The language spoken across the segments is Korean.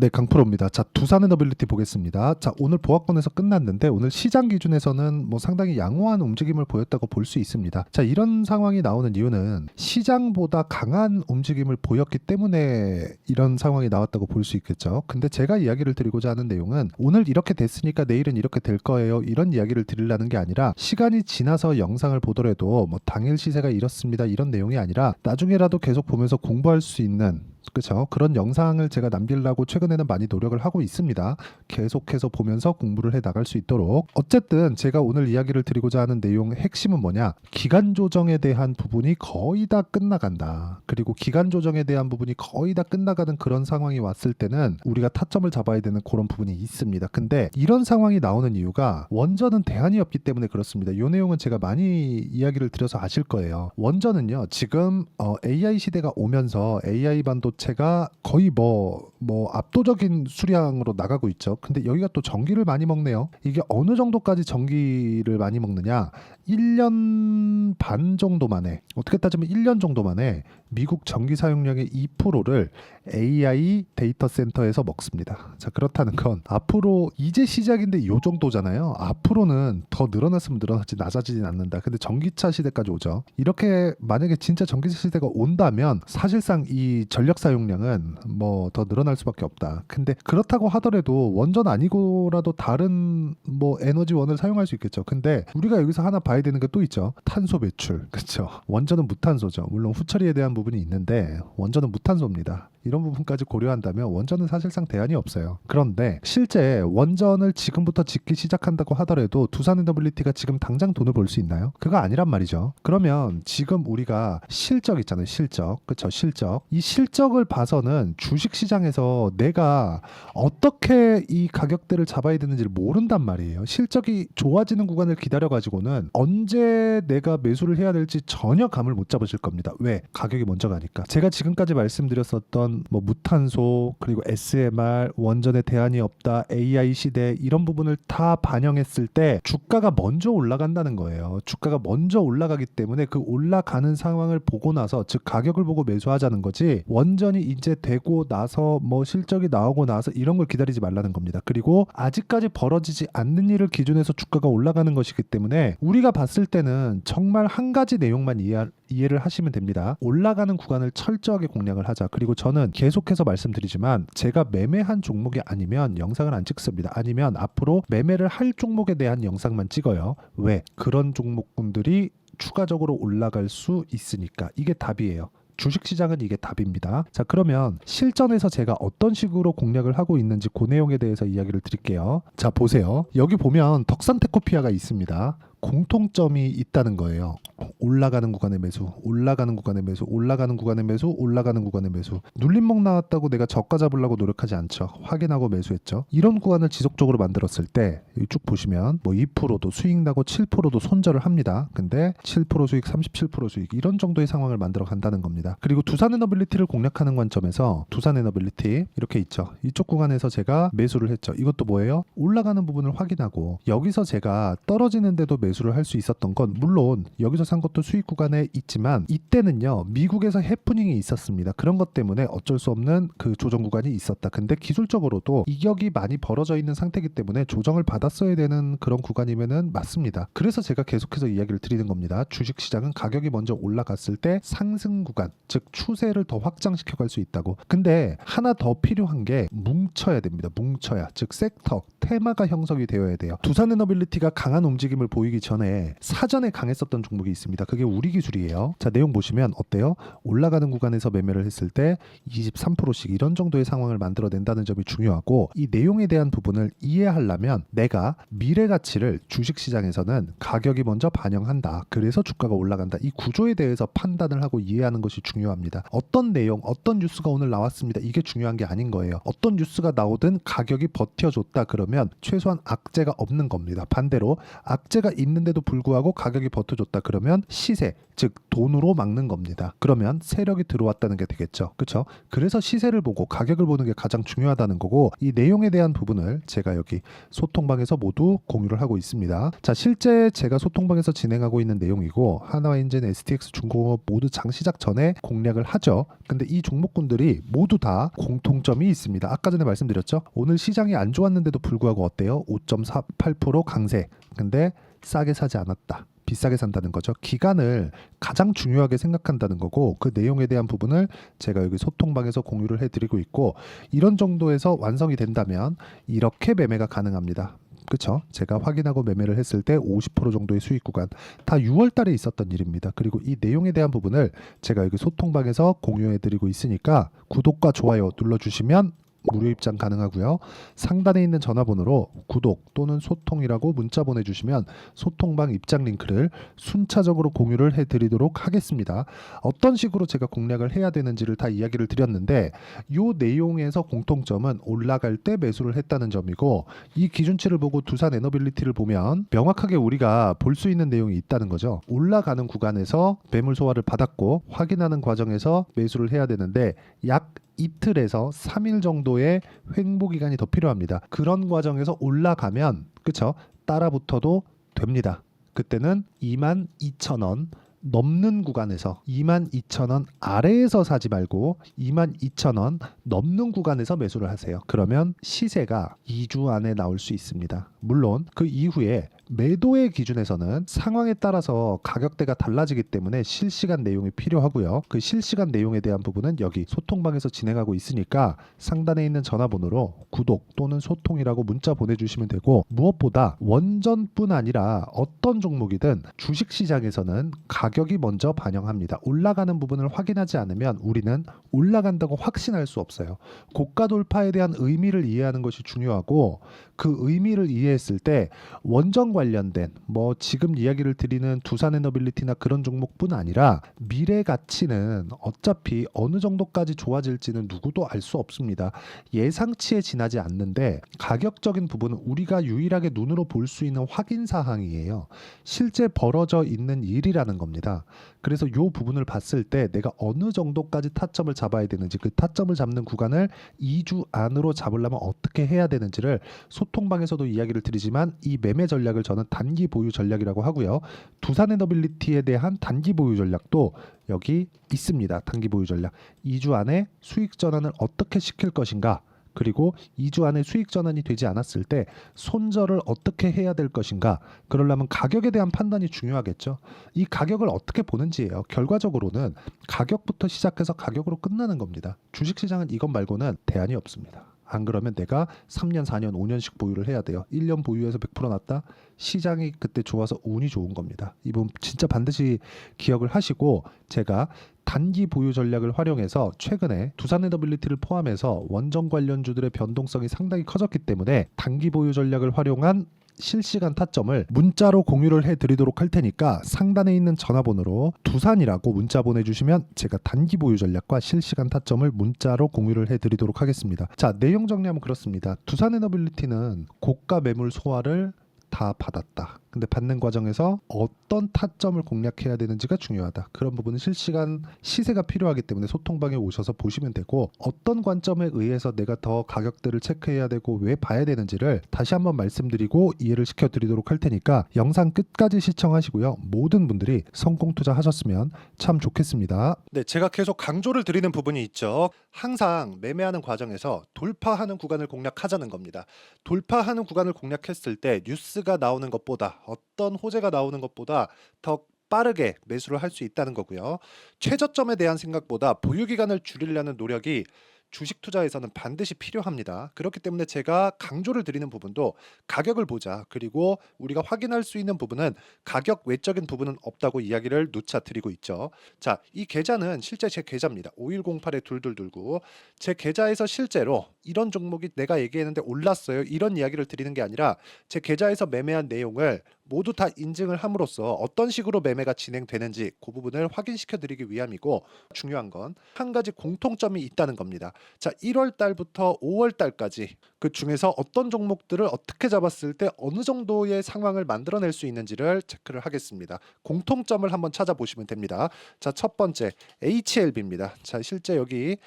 네, 강프로입니다. 자, 두산에너빌리티 보겠습니다. 자, 오늘 보합권에서 끝났는데 오늘 시장 기준에서는 뭐 상당히 양호한 움직임을 보였다고 볼 수 있습니다. 자, 이런 상황이 나오는 이유는 시장보다 강한 움직임을 보였기 때문에 이런 상황이 나왔다고 볼 수 있겠죠. 근데 제가 이야기를 드리고자 하는 내용은 오늘 이렇게 됐으니까 내일은 이렇게 될 거예요, 이런 이야기를 드리려는 게 아니라 시간이 지나서 영상을 보더라도 뭐 당일 시세가 이렇습니다, 이런 내용이 아니라 나중에라도 계속 보면서 공부할 수 있는, 그렇죠, 그런 영상을 제가 남기려고 최근에는 많이 노력을 하고 있습니다. 계속해서 보면서 공부를 해 나갈 수 있도록. 어쨌든 제가 오늘 이야기를 드리고자 하는 내용의 핵심은 뭐냐, 기간 조정에 대한 부분이 거의 다 끝나간다. 그리고 기간 조정에 대한 부분이 거의 다 끝나가는 그런 상황이 왔을 때는 우리가 타점을 잡아야 되는 그런 부분이 있습니다. 근데 이런 상황이 나오는 이유가 원전은 대안이 없기 때문에 그렇습니다. 이 내용은 제가 많이 이야기를 드려서 아실 거예요. 원전은요, 지금 AI 시대가 오면서 AI 반도체가 거의 뭐 압도적인 수량으로 나가고 있죠. 근데 여기가 또 전기를 많이 먹네요. 이게 어느 정도까지 전기를 많이 먹느냐, 1년 반 정도 만에, 어떻게 따지면 1년 정도 만에 미국 전기 사용량의 2%를 AI 데이터 센터에서 먹습니다. 자, 그렇다는 건 앞으로 이제 시작인데 이 정도잖아요. 앞으로는 더 늘어났으면 늘어났지 낮아지진 않는다. 근데 전기차 시대까지 오죠. 이렇게 만약에 진짜 전기차 시대가 온다면 사실상 이 전력 사용량은 뭐 더 늘어날 수밖에 없다. 근데 그렇다고 하더라도 원전 아니고라도 다른 뭐 에너지원을 사용할 수 있겠죠. 근데 우리가 여기서 하나 봐야 되는 게 또 있죠. 탄소 배출. 그렇죠. 원전은 무탄소죠. 물론 후처리에 대한 부분이 있는데 원전은 무탄소입니다. 이런 부분까지 고려한다면 원전은 사실상 대안이 없어요. 그런데 실제 원전을 지금부터 짓기 시작한다고 하더라도 두산에너빌리티가 지금 당장 돈을 벌 수 있나요? 그거 아니란 말이죠. 그러면 지금 우리가 실적 있잖아요. 실적. 그렇죠. 실적. 이 실적을 봐서는 주식시장에서 내가 어떻게 이 가격대를 잡아야 되는지를 모른단 말이에요. 실적이 좋아지는 구간을 기다려가지고는 언제 내가 매수를 해야 될지 전혀 감을 못 잡으실 겁니다. 왜? 가격이 먼저 가니까. 제가 지금까지 말씀드렸었던 뭐 무탄소, 그리고 SMR, 원전에 대안이 없다, AI 시대, 이런 부분을 다 반영했을 때 주가가 먼저 올라간다는 거예요. 주가가 먼저 올라가기 때문에 그 올라가는 상황을 보고 나서, 즉 가격을 보고 매수하자는 거지, 원전이 이제 되고 나서 뭐 실적이 나오고 나서 이런 걸 기다리지 말라는 겁니다. 그리고 아직까지 벌어지지 않는 일을 기준해서 주가가 올라가는 것이기 때문에 우리가 봤을 때는 정말 한 가지 내용만 이해를 하시면 됩니다. 올라가는 구간을 철저하게 공략을 하자. 그리고 저는 계속해서 말씀드리지만 제가 매매한 종목이 아니면 영상을 안 찍습니다. 아니면 앞으로 매매를 할 종목에 대한 영상만 찍어요. 왜? 그런 종목군들이 추가적으로 올라갈 수 있으니까. 이게 답이에요. 주식시장은 이게 답입니다. 자, 그러면 실전에서 제가 어떤 식으로 공략을 하고 있는지 그 내용에 대해서 이야기를 드릴게요. 자, 보세요. 여기 보면 덕산테코피아가 있습니다. 공통점이 있다는 거예요. 올라가는 구간의 매수, 올라가는 구간의 매수, 올라가는 구간의 매수, 올라가는 구간의 매수. 눌림목 나왔다고 내가 저가 잡으려고 노력하지 않죠. 확인하고 매수했죠. 이런 구간을 지속적으로 만들었을 때 쭉 보시면 뭐 2%도 수익 나고 7%도 손절을 합니다. 근데 7% 수익, 37% 수익, 이런 정도의 상황을 만들어 간다는 겁니다. 그리고 두산에너빌리티를 공략하는 관점에서 두산에너빌리티 이렇게 있죠. 이쪽 구간에서 제가 매수를 했죠. 이것도 뭐예요? 올라가는 부분을 확인하고 여기서 제가 떨어지는데도 매수를 할 수 있었던 건, 물론 여기서 산 것도 수익 구간에 있지만 이때는요 미국에서 해프닝이 있었습니다. 그런 것 때문에 어쩔 수 없는 그 조정 구간이 있었다. 근데 기술적으로도 이격이 많이 벌어져 있는 상태이기 때문에 조정을 받았어야 되는 그런 구간이면은 맞습니다. 그래서 제가 계속해서 이야기를 드리는 겁니다. 주식시장은 가격이 먼저 올라갔을 때 상승 구간, 즉 추세를 더 확장시켜 갈 수 있다고. 근데 하나 더 필요한 게 뭉쳐야 됩니다. 뭉쳐야, 즉 섹터, 테마가 형성이 되어야 돼요. 두산에너빌리티가 강한 움직임을 보이기 전에 사전에 강했었던 종목이 있습니다. 그게 우리기술이에요. 자, 내용 보시면 어때요? 올라가는 구간에서 매매를 했을 때 23%씩 이런 정도의 상황을 만들어낸다는 점이 중요하고, 이 내용에 대한 부분을 이해하려면 내가 미래 가치를 주식시장에서는 가격이 먼저 반영한다. 그래서 주가가 올라간다. 이 구조에 대해서 판단을 하고 이해하는 것이 중요합니다. 어떤 내용, 어떤 뉴스가 오늘 나왔습니다. 이게 중요한 게 아닌 거예요. 어떤 뉴스가 나오든 가격이 버텨줬다 그러면 그러면 최소한 악재가 없는 겁니다. 반대로 악재가 있는데도 불구하고 가격이 버텨줬다 그러면 시세, 즉 돈으로 막는 겁니다. 그러면 세력이 들어왔다는 게 되겠죠. 그렇죠? 그래서 시세를 보고 가격을 보는 게 가장 중요하다는 거고, 이 내용에 대한 부분을 제가 여기 소통방에서 모두 공유를 하고 있습니다. 자, 실제 제가 소통방에서 진행하고 있는 내용이고, 하나와인젠, STX, 중공업 모두 장 시작 전에 공략을 하죠. 근데 이 종목군들이 모두 다 공통점이 있습니다. 아까 전에 말씀드렸죠. 오늘 시장이 안 좋았는데도 불구하고 어때요? 5.48% 강세. 근데 싸게 사지 않았다. 비싸게 산다는 거죠. 기간을 가장 중요하게 생각한다는 거고, 그 내용에 대한 부분을 제가 여기 소통방에서 공유를 해드리고 있고, 이런 정도에서 완성이 된다면 이렇게 매매가 가능합니다. 그쵸? 제가 확인하고 매매를 했을 때 50% 정도의 수익 구간, 다 6월 달에 있었던 일입니다. 그리고 이 내용에 대한 부분을 제가 여기 소통방에서 공유해드리고 있으니까 구독과 좋아요 눌러주시면 무료 입장 가능하고요. 상단에 있는 전화번호로 구독 또는 소통이라고 문자 보내주시면 소통방 입장 링크를 순차적으로 공유를 해드리도록 하겠습니다. 어떤 식으로 제가 공략을 해야 되는지를 다 이야기를 드렸는데, 이 내용에서 공통점은 올라갈 때 매수를 했다는 점이고, 이 기준치를 보고 두산 에너빌리티를 보면 명확하게 우리가 볼 수 있는 내용이 있다는 거죠. 올라가는 구간에서 매물 소화를 받았고 확인하는 과정에서 매수를 해야 되는데, 약 이틀에서 3일 정도의 횡보 기간이 더 필요합니다. 그런 과정에서 올라가면 그쵸? 따라 붙어도 됩니다. 그때는 22,000원 넘는 구간에서, 22,000원 아래에서 사지 말고 22,000원 넘는 구간에서 매수를 하세요. 그러면 시세가 2주 안에 나올 수 있습니다. 물론 그 이후에 매도의 기준에서는 상황에 따라서 가격대가 달라지기 때문에 실시간 내용이 필요하고요. 그 실시간 내용에 대한 부분은 여기 소통방에서 진행하고 있으니까 상단에 있는 전화번호로 구독 또는 소통이라고 문자 보내주시면 되고, 무엇보다 원전뿐 아니라 어떤 종목이든 주식시장에서는 가격이 먼저 반영합니다. 올라가는 부분을 확인하지 않으면 우리는 올라간다고 확신할 수 없어요. 고가 돌파에 대한 의미를 이해하는 것이 중요하고, 그 의미를 이해했을 때 원전 관련된 지금 이야기를 드리는 두산에너빌리티나 그런 종목뿐 아니라 미래 가치는 어차피 어느 정도까지 좋아질지는 누구도 알 수 없습니다. 예상치에 지나지 않는데, 가격적인 부분은 우리가 유일하게 눈으로 볼 수 있는 확인 사항이에요. 실제 벌어져 있는 일이라는 겁니다. 그래서 이 부분을 봤을 때 내가 어느 정도까지 타점을 잡아야 되는지, 그 타점을 잡는 구간을 2주 안으로 잡으려면 어떻게 해야 되는지를 소통방에서도 이야기를 드리지만, 이 매매 전략을 저는 단기 보유 전략이라고 하고요. 두산에너빌리티에 대한 단기 보유 전략도 여기 있습니다. 단기 보유 전략. 2주 안에 수익 전환을 어떻게 시킬 것인가, 그리고 2주 안에 수익 전환이 되지 않았을 때 손절을 어떻게 해야 될 것인가. 그러려면 가격에 대한 판단이 중요하겠죠. 이 가격을 어떻게 보는지예요. 결과적으로는 가격부터 시작해서 가격으로 끝나는 겁니다. 주식시장은 이것 말고는 대안이 없습니다. 안 그러면 내가 3년, 4년, 5년씩 보유를 해야 돼요. 1년 보유해서 100% 났다? 시장이 그때 좋아서 운이 좋은 겁니다. 이 부분 진짜 반드시 기억을 하시고, 제가 단기 보유 전략을 활용해서 최근에 두산에너빌리티를 포함해서 원전 관련주들의 변동성이 상당히 커졌기 때문에 단기 보유 전략을 활용한 실시간 타점을 문자로 공유를 해드리도록 할 테니까 상단에 있는 전화번호로 두산이라고 문자 보내주시면 제가 단기 보유 전략과 실시간 타점을 문자로 공유를 해드리도록 하겠습니다. 자, 내용 정리하면 그렇습니다. 두산에너빌리티는 고가 매물 소화를 다 받았다. 근데 받는 과정에서 어떤 타점을 공략해야 되는지가 중요하다. 그런 부분은 실시간 시세가 필요하기 때문에 소통방에 오셔서 보시면 되고, 어떤 관점에 의해서 내가 더 가격대를 체크해야 되고 왜 봐야 되는지를 다시 한번 말씀드리고 이해를 시켜드리도록 할 테니까 영상 끝까지 시청하시고요. 모든 분들이 성공 투자하셨으면 참 좋겠습니다. 네, 제가 계속 강조를 드리는 부분이 있죠. 항상 매매하는 과정에서 돌파하는 구간을 공략하자는 겁니다. 돌파하는 구간을 공략했을 때 뉴스가 나오는 것보다, 어떤 호재가 나오는 것보다 더 빠르게 매수를 할 수 있다는 거고요. 최저점에 대한 생각보다 보유 기간을 줄이려는 노력이 주식 투자에서는 반드시 필요합니다. 그렇기 때문에 제가 강조를 드리는 부분도 가격을 보자. 그리고 우리가 확인할 수 있는 부분은 가격 외적인 부분은 없다고 이야기를 누차 드리고 있죠. 자, 이 계좌는 실제 제 계좌입니다. 5108-2229. 제 계좌에서 실제로 이런 종목이 내가 얘기했는데 올랐어요. 이런 이야기를 드리는 게 아니라 제 계좌에서 매매한 내용을 모두 다 인증을 함으로써 어떤 식으로 매매가 진행되는지 그 부분을 확인시켜 드리기 위함이고, 중요한 건 한 가지 공통점이 있다는 겁니다. 자, 1월 달부터 5월 달까지 그 중에서 어떤 종목들을 어떻게 잡았을 때 어느 정도의 상황을 만들어낼 수 있는지를 체크를 하겠습니다. 공통점을 한번 찾아보시면 됩니다. 자, 첫 번째 HLB입니다. 자, 실제 여기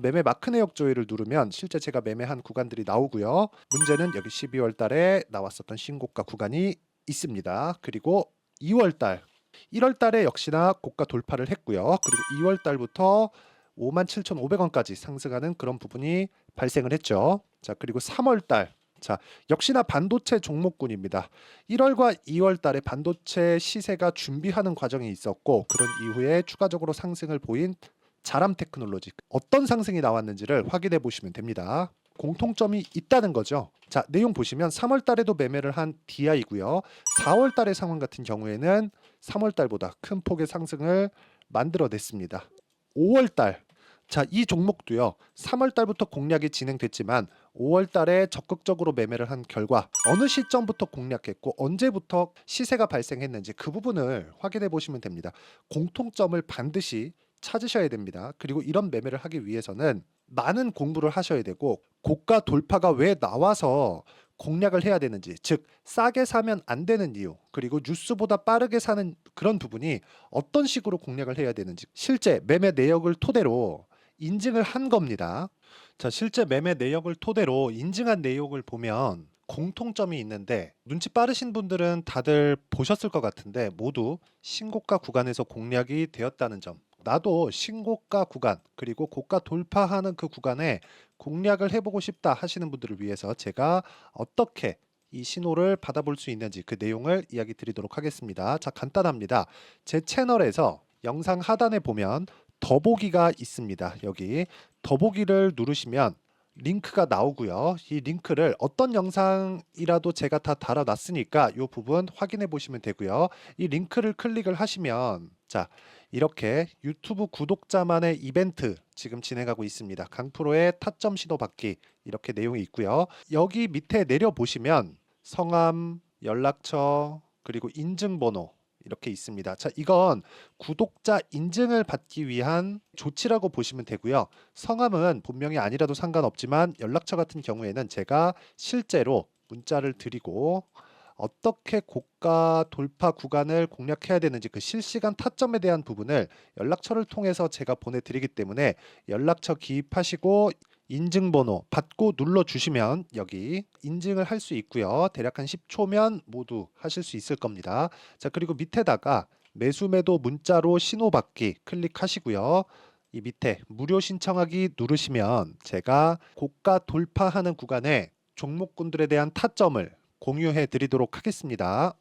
매매 마크 내역 조회를 누르면 실제 제가 매매한 구간들이 나오고요. 문제는 여기 12월 달에 나왔었던 신고가 구간이 있습니다. 그리고 2월 달, 1월 달에 역시나 고가 돌파를 했고요. 그리고 2월 달부터 57,500원까지 상승하는 그런 부분이 발생을 했죠. 자, 그리고 3월 달, 자, 역시나 반도체 종목군입니다. 1월과 2월 달에 반도체 시세가 준비하는 과정이 있었고, 그런 이후에 추가적으로 상승을 보인 자람 테크놀로지, 어떤 상승이 나왔는지를 확인해 보시면 됩니다. 공통점이 있다는 거죠. 자, 내용 보시면 3월 달에도 매매를 한 DI고요. 4월 달의 상황 같은 경우에는 3월 달보다 큰 폭의 상승을 만들어냈습니다. 5월 달, 자, 이 종목도요. 3월 달부터 공략이 진행됐지만 5월 달에 적극적으로 매매를 한 결과 어느 시점부터 공략했고 언제부터 시세가 발생했는지 그 부분을 확인해 보시면 됩니다. 공통점을 반드시 찾으셔야 됩니다. 그리고 이런 매매를 하기 위해서는 많은 공부를 하셔야 되고, 고가 돌파가 왜 나와서 공략을 해야 되는지, 즉 싸게 사면 안 되는 이유, 그리고 뉴스보다 빠르게 사는 그런 부분이 어떤 식으로 공략을 해야 되는지 실제 매매 내역을 토대로 인증을 한 겁니다. 자, 실제 매매 내역을 토대로 인증한 내용을 보면 공통점이 있는데, 눈치 빠르신 분들은 다들 보셨을 것 같은데 모두 신고가 구간에서 공략이 되었다는 점. 나도 신고가 구간 그리고 고가 돌파하는 그 구간에 공략을 해보고 싶다 하시는 분들을 위해서 제가 어떻게 이 신호를 받아볼 수 있는지 그 내용을 이야기 드리도록 하겠습니다. 자, 간단합니다. 제 채널에서 영상 하단에 보면 더보기가 있습니다. 여기 더보기를 누르시면 링크가 나오고요. 이 링크를 어떤 영상이라도 제가 다 달아놨으니까 이 부분 확인해 보시면 되고요. 이 링크를 클릭을 하시면, 자, 이렇게 유튜브 구독자만의 이벤트 지금 진행하고 있습니다. 강프로의 타점 신호 받기, 이렇게 내용이 있고요. 여기 밑에 내려 보시면 성함, 연락처, 그리고 인증번호 이렇게 있습니다. 자, 이건 구독자 인증을 받기 위한 조치라고 보시면 되고요. 성함은 본명이 아니라도 상관없지만 연락처 같은 경우에는 제가 실제로 문자를 드리고 어떻게 고가 돌파 구간을 공략해야 되는지 그 실시간 타점에 대한 부분을 연락처를 통해서 제가 보내드리기 때문에 연락처 기입하시고 인증번호 받고 눌러주시면 여기 인증을 할 수 있고요. 대략 한 10초면 모두 하실 수 있을 겁니다. 자, 그리고 밑에다가 매수 매도 문자로 신호받기 클릭하시고요. 이 밑에 무료 신청하기 누르시면 제가 고가 돌파하는 구간에 종목군들에 대한 타점을 공유해 드리도록 하겠습니다.